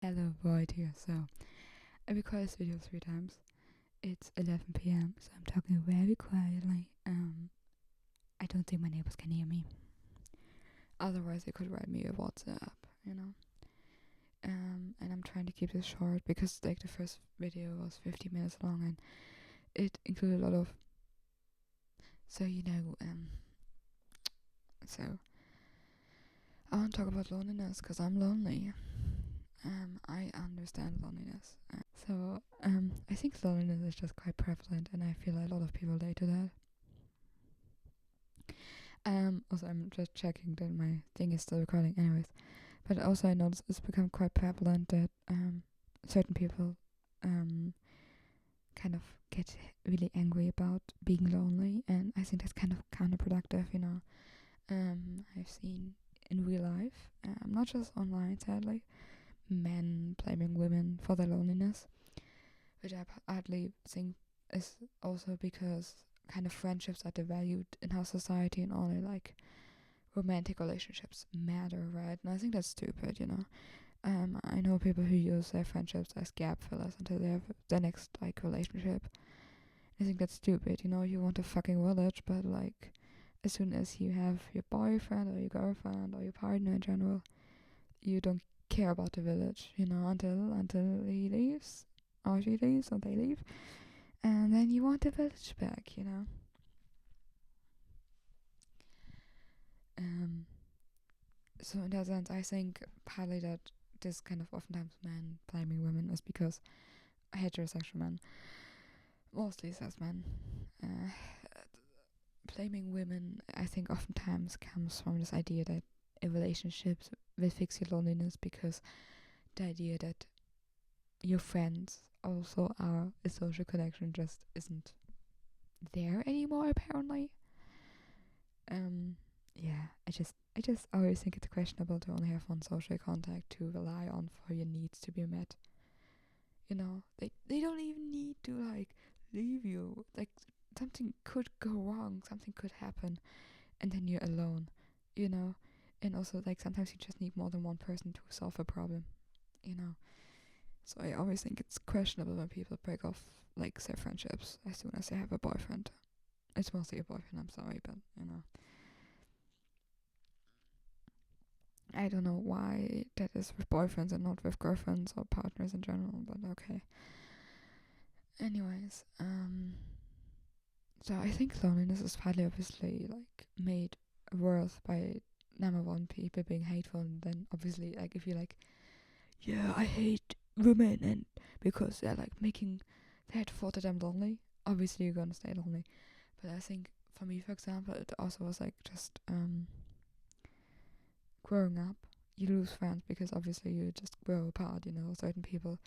Hello, Void here. So, I record this video 3 times. It's 11 p.m., so I'm talking very quietly. I don't think my neighbors can hear me. Otherwise, they could write me a WhatsApp, you know. And I'm trying to keep this short because, like, the first video was 50 minutes long and it included a lot of. So, so I want to talk about loneliness because I'm lonely. I understand loneliness. I think loneliness is just quite prevalent, and I feel like a lot of people relate to that. Also, I'm just checking that my thing is still recording, anyways. But also, I noticed it's become quite prevalent that certain people kind of get really angry about being lonely, and I think that's kind of counterproductive, you know. I've seen in real life, not just online, sadly, men blaming women for their loneliness, which I partly think is also because kind of friendships are devalued in our society and only like romantic relationships matter, right? And I think that's stupid, you know. I know people who use their friendships as gap fillers until they have their next like relationship. I think that's stupid, you know. You want a fucking village, but like as soon as you have your boyfriend or your girlfriend or your partner in general, you don't care about the village, you know, until he leaves or she leaves or they leave, and then you want the village back, you know. Um, so in that sense, I think partly that this kind of oftentimes men blaming women is because heterosexual men, mostly cis men, uh, blaming women, I think oftentimes comes from this idea that a relationship will fix your loneliness because the idea that your friends also are a social connection just isn't there anymore apparently. Um yeah, I just always think it's questionable to only have one social contact to rely on for your needs to be met. You know, they don't even need to like leave you. Like something could go wrong, something could happen, and then you're alone. You know, and also like sometimes you just need more than one person to solve a problem. You know, so I always think it's questionable when people break off like their friendships as soon as they have a boyfriend. It's mostly a boyfriend. I'm sorry, but you know. I don't know why that is with boyfriends and not with girlfriends or partners in general, but okay. Anyways, so I think loneliness is partly obviously like made worse by number one people being hateful, and then obviously like if you're like, yeah, I hate women, and because they're like making that thought that I'm lonely, obviously you're gonna stay lonely. But I think for me, for example, it also was like just growing up, you lose friends because obviously you just grow apart, you know. Certain people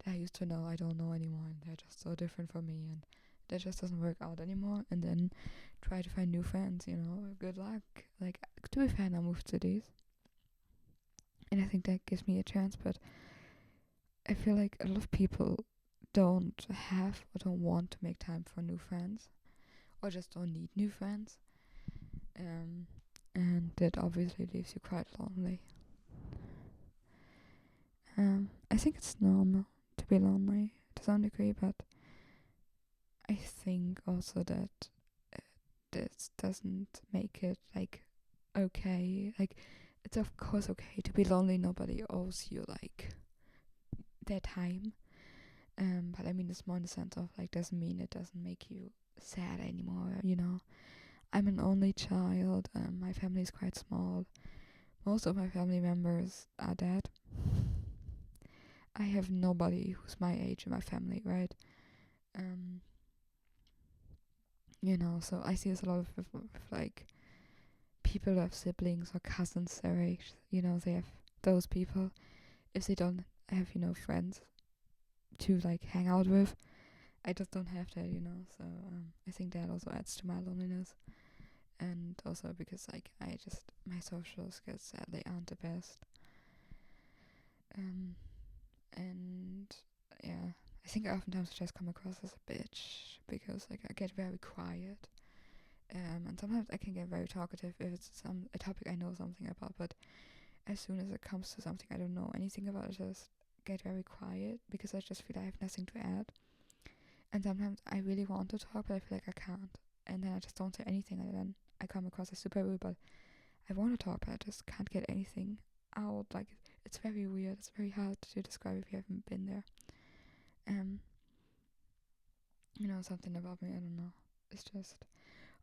that I used to know, I don't know anymore, and they're just so different from me, and that just doesn't work out anymore. And then try to find new friends, you know. Good luck. Like, to be fair, I moved cities, and I think that gives me a chance, but I feel like a lot of people don't have or don't want to make time for new friends, or just don't need new friends. Um, and that obviously leaves you quite lonely. I think it's normal to be lonely to some degree, but I think also that this doesn't make it like okay. Like, it's of course okay to be lonely. Nobody owes you like their time. But I mean, it's more in the sense of like doesn't mean it doesn't make you sad anymore. You know, I'm an only child. My family is quite small. Most of my family members are dead. I have nobody who's my age in my family, right? Um, you know, so I see this a lot with like people who have siblings or cousins their age. You know, they have those people. If they don't have, you know, friends to like hang out with, I just don't have that, you know. So I think that also adds to my loneliness, and also because like I just my social skills sadly aren't the best. Um, and yeah, I think oftentimes I just come across as a bitch because like I get very quiet. And sometimes I can get very talkative if it's a topic I know something about, but as soon as it comes to something I don't know anything about, I just get very quiet because I just feel I have nothing to add. And sometimes I really want to talk, but I feel like I can't. And then I just don't say anything, and then I come across as super rude, but I want to talk, but I just can't get anything out. Like, it's very weird. It's very hard to describe if you haven't been there. Something about me, I don't know. It's just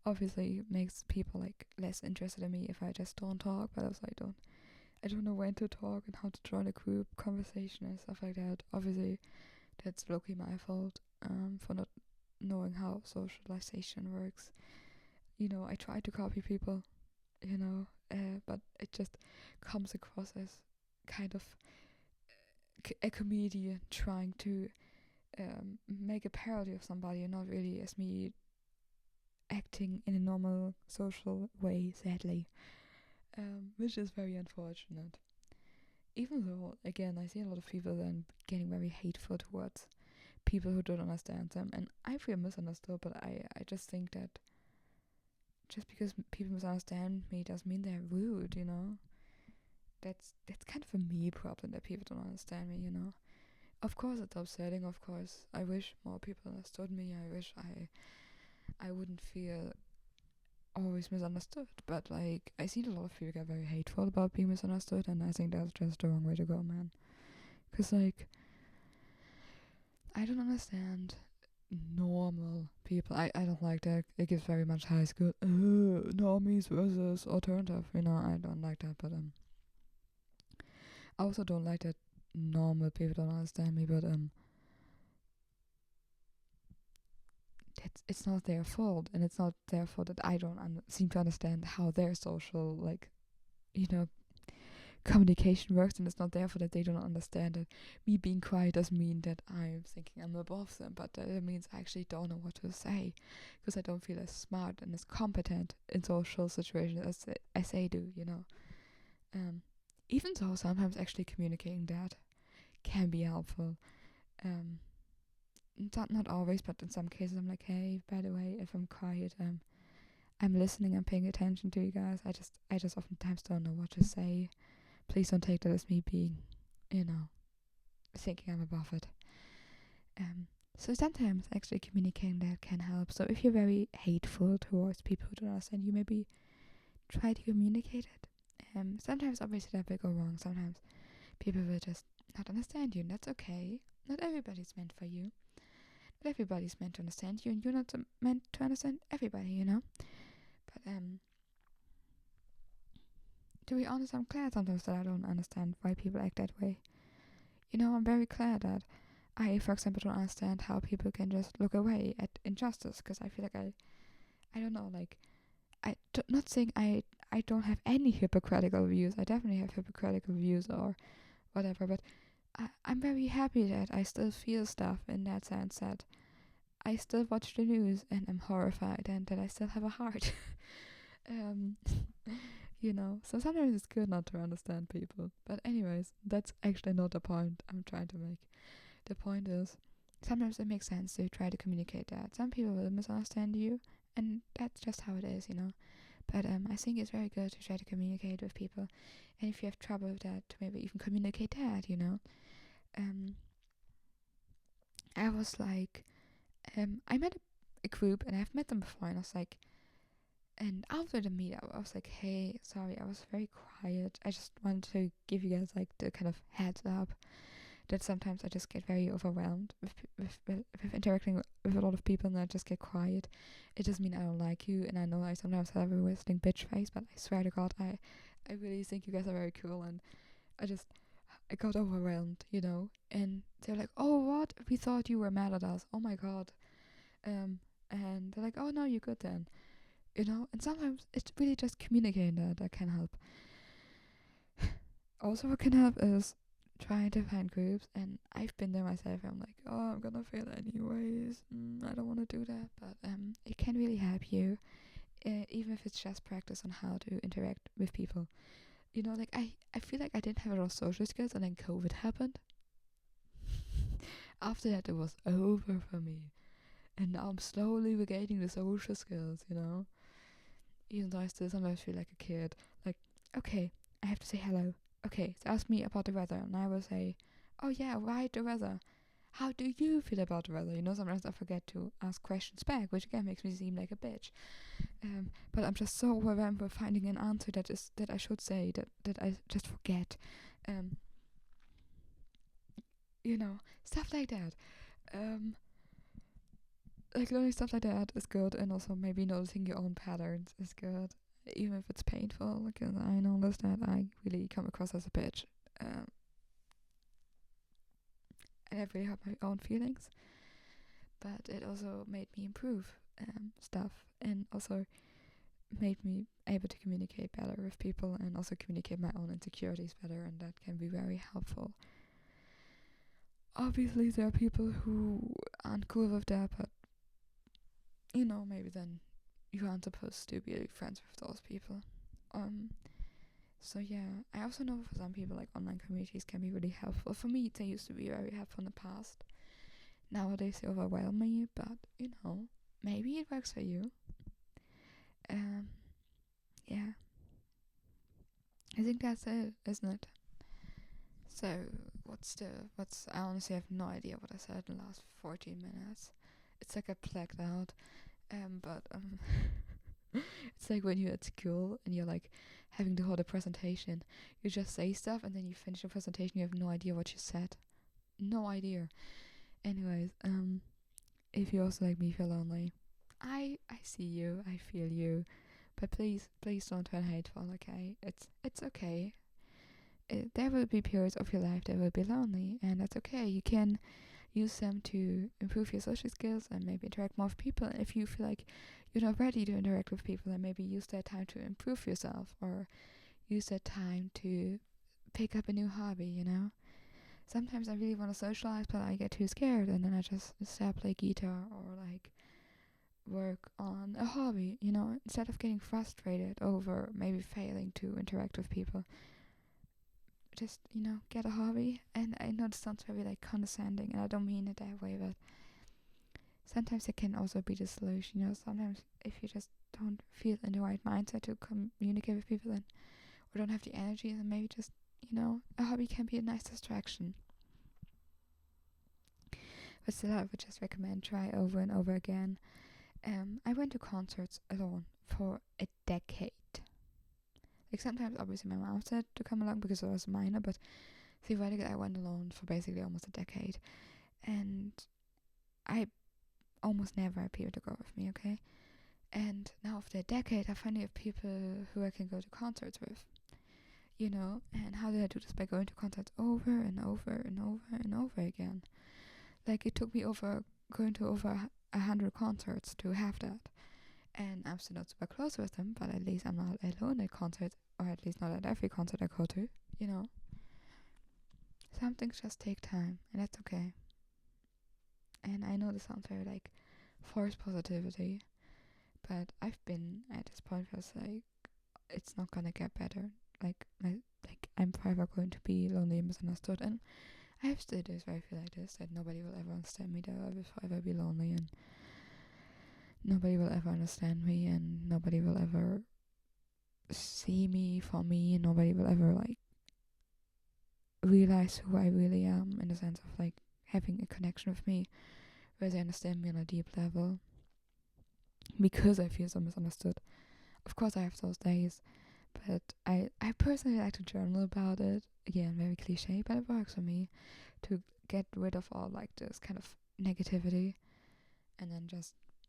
obviously makes people like less interested in me if I just don't talk, but also I don't know when to talk and how to join a group conversation and stuff like that. Obviously that's low-key my fault for not knowing how socialization works. I try to copy people, but it just comes across as kind of a comedian trying to make a parody of somebody and not really as me acting in a normal social way, sadly, which is very unfortunate. Even though, again, I see a lot of people then getting very hateful towards people who don't understand them, and I feel misunderstood, but I just think that just because people misunderstand me doesn't mean they're rude, That's kind of a me problem that people don't understand me, Of course it's upsetting, of course. I wish more people understood me. I wish I wouldn't feel always misunderstood. But like I see a lot of people get very hateful about being misunderstood, and I think that's just the wrong way to go, man. Cause like I don't understand normal people. I don't like that. It gives very much high school normies versus alternative. I don't like that. But I also don't like that normal people don't understand me. But it's not their fault, and it's not their fault that I don't seem to understand how their social communication works, and it's not their fault that they don't understand it. Me being quiet doesn't mean that I'm thinking I'm above them, but that it means I actually don't know what to say because I don't feel as smart and as competent in social situations as they do. Even though sometimes actually communicating that can be helpful. Not always, but in some cases I'm like, hey, by the way, if I'm quiet, I'm listening, I'm paying attention to you guys. I just oftentimes don't know what to say. Please don't take that as me being, thinking I'm above it. So sometimes actually communicating that can help. So if you're very hateful towards people who don't understand you, maybe try to communicate it. Sometimes obviously that will go wrong. Sometimes people will just not understand you, and that's okay. Not everybody's meant for you. Not everybody's meant to understand you, and you're not meant to understand everybody, But to be honest, I'm glad sometimes that I don't understand why people act that way. I'm very glad that I, for example, don't understand how people can just look away at injustice, because I feel like I don't know, like, not saying I don't have any hypocritical views. I definitely have hypocritical views or whatever, but I'm very happy that I still feel stuff in that sense, that I still watch the news and I'm horrified, and that I still have a heart. So sometimes it's good not to understand people. But anyways, that's actually not the point I'm trying to make. The point is, sometimes it makes sense to try to communicate that. Some people will misunderstand you, and that's just how it is, But I think it's very good to try to communicate with people. And if you have trouble with that, to maybe even communicate that, I was like, I met a group, and I've met them before, and I was like, and after the meetup, I was like, hey, sorry, I was very quiet. I just wanted to give you guys like the kind of heads up that sometimes I just get very overwhelmed with interacting with a lot of people, and I just get quiet. It doesn't mean I don't like you, and I know I sometimes have a whistling bitch face, but I swear to God, I really think you guys are very cool, and I got overwhelmed, and they're like, oh, what? We thought you were mad at us. Oh my God. And they're like, oh no, you're good then. And sometimes it's really just communicating that can help. Also, what can help is trying to find groups, and I've been there myself. I'm like, oh, I'm gonna fail anyways. I don't want to do that, but it can really help you, even if it's just practice on how to interact with people. Like I feel like I didn't have a lot of social skills, and then COVID happened. After that, it was over for me, and now I'm slowly regaining the social skills. Even though I still sometimes feel like a kid. Like, okay, I have to say hello. Okay, so ask me about the weather, and I will say, oh yeah, right, the weather. How do you feel about the weather? Sometimes I forget to ask questions back, which again makes me seem like a bitch. But I'm just so overwhelmed with finding an answer that I should say that I just forget. Um, stuff like that. Um, like learning stuff like that is good, and also maybe noticing your own patterns is good, even if it's painful. Because I noticed that I really come across as a bitch, and I really have my own feelings. But it also made me improve stuff, and also made me able to communicate better with people, and also communicate my own insecurities better, and that can be very helpful. Obviously, there are people who aren't cool with that, but maybe then you aren't supposed to be friends with those people. So yeah, I also know for some people like online communities can be really helpful. For me, they used to be very helpful in the past. Nowadays they overwhelm me, but maybe it works for you. Yeah, I think that's it, isn't it? So I honestly have no idea what I said in the last 14 minutes. It's like I blacked out. But it's like when you're at school and you're like having to hold a presentation. You just say stuff and then you finish the presentation. You have no idea what you said. No idea. Anyways, if you also like me feel lonely, I see you. I feel you. But please don't turn hateful. Okay, it's okay. There will be periods of your life that will be lonely, and that's okay. You can use them to improve your social skills and maybe interact more with people. And if you feel like you're not ready to interact with people, then maybe use that time to improve yourself, or use that time to pick up a new hobby. Sometimes I really want to socialize, but I get too scared, and then I just start play guitar or like work on a hobby. Instead of getting frustrated over maybe failing to interact with people, just get a hobby. And I know this sounds very like condescending, and I don't mean it that way, but sometimes it can also be the solution. Sometimes if you just don't feel in the right mindset to communicate with people, or don't have the energy, then maybe just a hobby can be a nice distraction. But still, I would just recommend try over and over again. I went to concerts alone for a decade. Like sometimes, obviously, my mom said to come along because I was a minor, but theoretically, I went alone for basically almost a decade, and I almost never had people to go with me. Okay, and now after a decade, I finally have people who I can go to concerts with. And how did I do this? By going to concerts over and over and over and over again. Like it took me going to over 100 concerts to have that. And I'm still not super close with them, but at least I'm not alone at concerts, or at least not at every concert I go to, Some things just take time, and that's okay. And I know this sounds very like forced positivity, but I've been at this point where it's like, it's not gonna get better. Like I'm forever going to be lonely and misunderstood, and I have still days where I feel like this, that nobody will ever understand me, that I will forever be lonely, and nobody will ever understand me, and nobody will ever see me for me, and nobody will ever like realize who I really am, in the sense of like having a connection with me where they understand me on a deep level, because I feel so misunderstood. Of course I have those days, but I personally like to journal about it. Again, very cliche, but it works for me to get rid of all like this kind of negativity, and then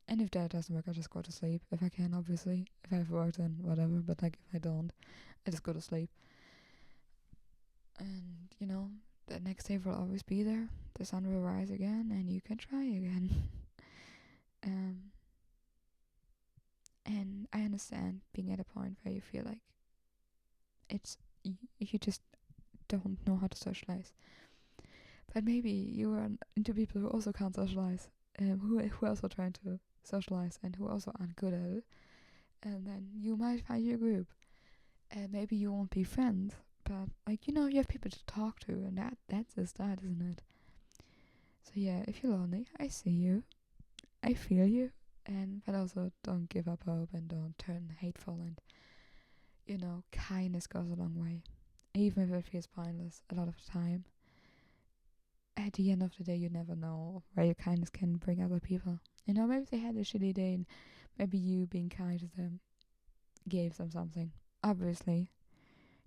and if that doesn't work, I just go to sleep if I can, obviously. If I have work, then whatever, but like if I don't, I just go to sleep. And the next day will always be there. The sun will rise again, and you can try again. And I understand being at a point where you feel like you just don't know how to socialize. But maybe you are into people who also can't socialize, who also trying to socialize and who also aren't good at it. And then you might find your group, and maybe you won't be friends, but like you have people to talk to, and that's a start, isn't it? So yeah, if you're lonely, I see you, I feel you, but also don't give up hope and don't turn hateful, and kindness goes a long way, even if it feels pointless a lot of the time. at the end of the day, you never know where your kindness can bring other people. You know, maybe they had a shitty day and maybe you being kind to them gave them something. Obviously,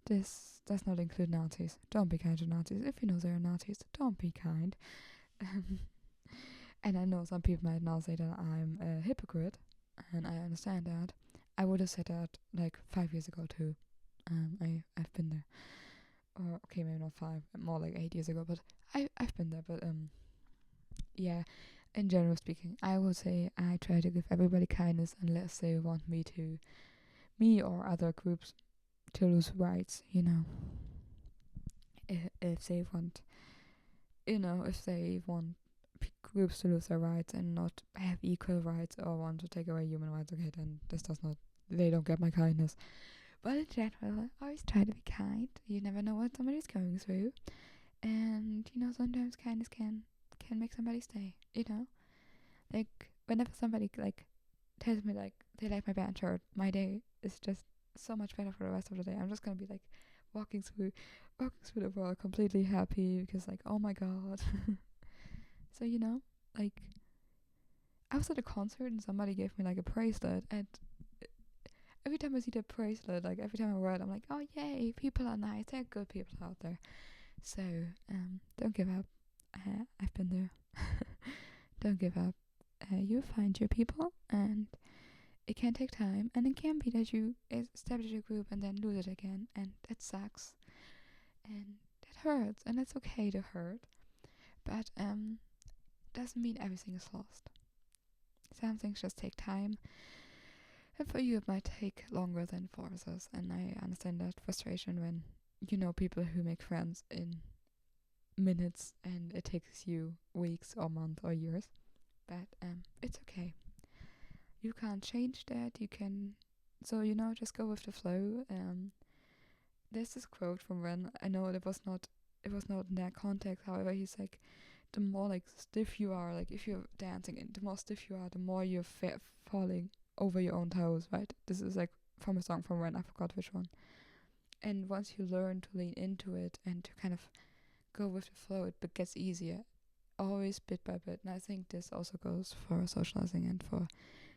this does not include Nazis. Don't be kind to Nazis. If you know they're Nazis, don't be kind. And I know some people might now say that I'm a hypocrite, and I understand that. I would have said that like 5 years ago too. I've been there. Or okay, maybe not 5, more like 8 years ago, but I've been there. But yeah, in general speaking, I would say I try to give everybody kindness unless they want me or other groups to lose rights, you know. If they want, if they want groups to lose their rights and not have equal rights or want to take away human rights, okay, then they don't get my kindness. But in general, I always try to be kind. You never know what somebody's going through. And, sometimes kindness can make somebody stay, Like, whenever somebody, like, tells me, like, they like my band shirt, my day is just so much better for the rest of the day. I'm just gonna be, like, walking through the world completely happy because, like, oh my god. So, like, I was at a concert and somebody gave me, like, a bracelet, and every time I see the bracelet, like, every time I wear it, I'm like, oh, yay, people are nice, there are good people out there. So, don't give up. I've been there. Don't give up. You find your people, and it can take time, and it can be that you establish a group and then lose it again, and that sucks, and that hurts, and it's okay to hurt, but doesn't mean everything is lost. Some things just take time, and for you it might take longer than for others, and I understand that frustration when people who make friends in minutes and it takes you weeks or months or years, but it's okay. You can't change that. You can, so just go with the flow. There's this quote from Ren. I know it was not in that context. However, he's like, the more like stiff you are, like if you're dancing, and the more stiff you are, the more you're falling over your own toes. Right? This is like from a song from Ren. I forgot which one. And once you learn to lean into it and to kind of go with the flow, it gets easier. Always bit by bit. And I think this also goes for socializing and for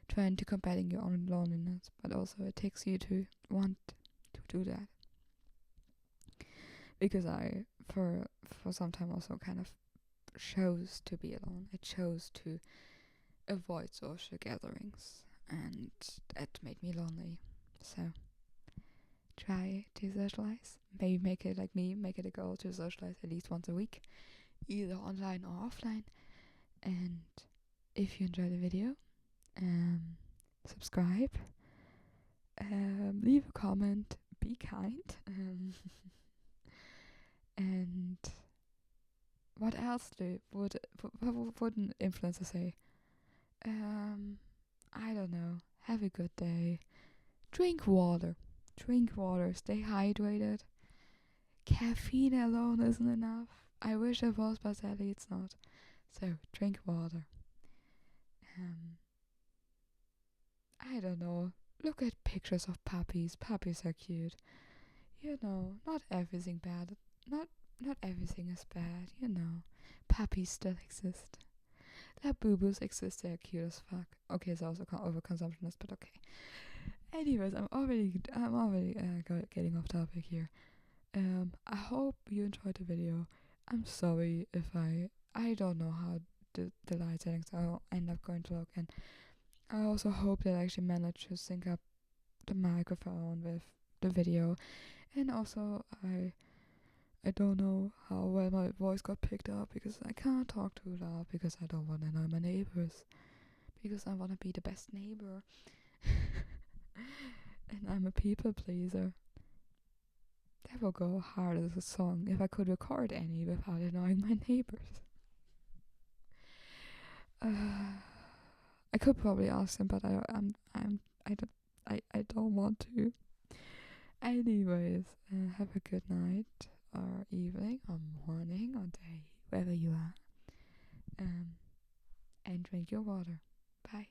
trying to combating your own loneliness, but also it takes you to want to do that. Because I, for some time, also kind of chose to be alone. I chose to avoid social gatherings, and that made me lonely. So try to socialize. Maybe make it like me, make it a goal to socialize at least once a week, either online or offline. And if you enjoy the video, subscribe, leave a comment, be kind, and what else would an influencer say? I don't know. Have a good day. Drink water. Stay hydrated. Caffeine alone isn't enough. I wish it was, but sadly it's not. So drink water. I don't know. Look at pictures of puppies. Puppies are cute. Not everything bad. Not everything is bad. Puppies still exist. Labubus exist. They're cute as fuck. Okay, it's also overconsumptionist, but okay. Anyways, I'm already getting off topic here. I hope you enjoyed the video. I'm sorry if I don't know how the light settings I'll end up going to look, and I also hope that I actually managed to sync up the microphone with the video, and also I don't know how well my voice got picked up because I can't talk too loud because I don't want to annoy my neighbors, because I want to be the best neighbor. And I'm a people pleaser. That will go hard as a song if I could record any without annoying my neighbors. I could probably ask them, but I don't want to. Anyways, have a good night or evening or morning or day, wherever you are. And drink your water. Bye.